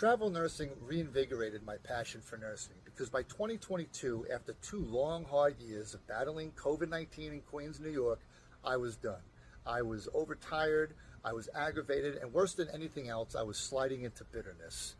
Travel nursing reinvigorated my passion for nursing because by 2022, after 2 long, hard years of battling COVID-19 in Queens, New York, I was done. I was overtired, I was aggravated, and worse than anything else, I was sliding into bitterness.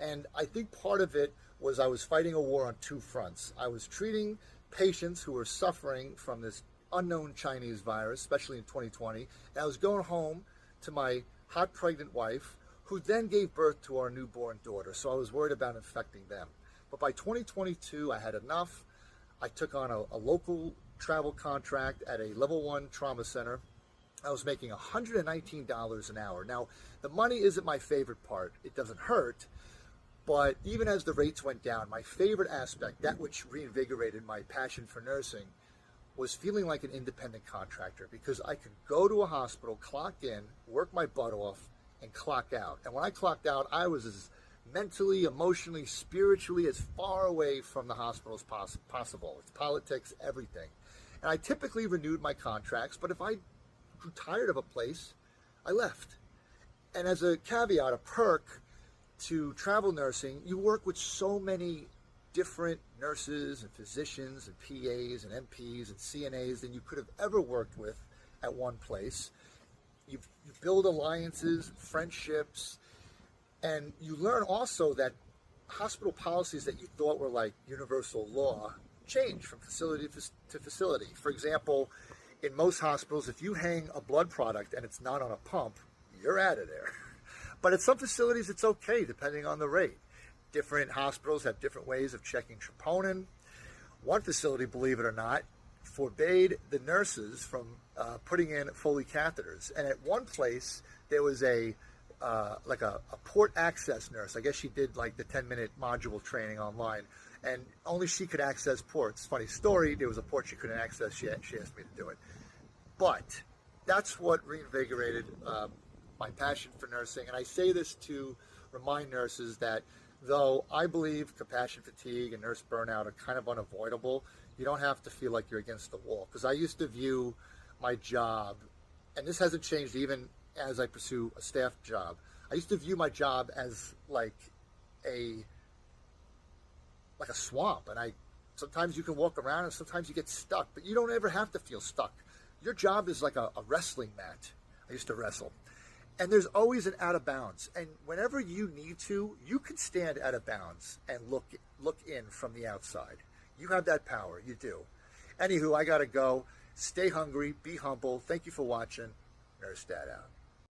And I think part of it was I was fighting a war on 2 fronts. I was treating patients who were suffering from this unknown Chinese virus, especially in 2020, and I was going home to my hot pregnant wife, who then gave birth to our newborn daughter. So I was worried about infecting them. But by 2022, I had enough. I took on a local travel contract at a level 1 trauma center. I was making $119 an hour. Now, the money isn't my favorite part. It doesn't hurt. But even as the rates went down, my favorite aspect, that which reinvigorated my passion for nursing, was feeling like an independent contractor, because I could go to a hospital, clock in, work my butt off, and clock out. And when I clocked out, I was as mentally, emotionally, spiritually as far away from the hospital as possible. It's politics, everything. And I typically renewed my contracts, but if I grew tired of a place, I left. And as a caveat, a perk to travel nursing, you work with so many different nurses and physicians and PAs and NPs and CNAs than you could have ever worked with at one place. You build alliances, friendships, and you learn also that hospital policies that you thought were like universal law change from facility to facility. For example, in most hospitals, if you hang a blood product and it's not on a pump, you're out of there. But at some facilities, it's okay, depending on the rate. Different hospitals have different ways of checking troponin. One facility, believe it or not, forbade the nurses from putting in Foley catheters. And at one place, there was a port access nurse. I guess she did like the 10-minute module training online, and only she could access ports. Funny story, there was a port she couldn't access. She asked me to do it. But that's what reinvigorated my passion for nursing. And I say this to remind nurses that though I believe compassion fatigue and nurse burnout are kind of unavoidable, you don't have to feel like you're against the wall. Because I used to view my job, and this hasn't changed even as I pursue a staff job, I used to view my job as like a swamp. And sometimes you can walk around and sometimes you get stuck, but you don't ever have to feel stuck. Your job is like a wrestling mat. I used to wrestle. And there's always an out of bounds. And whenever you need to, you can stand out of bounds and look in from the outside. You have that power. You do. Anywho, I got to go. Stay hungry. Be humble. Thank you for watching. Nurse Dad out.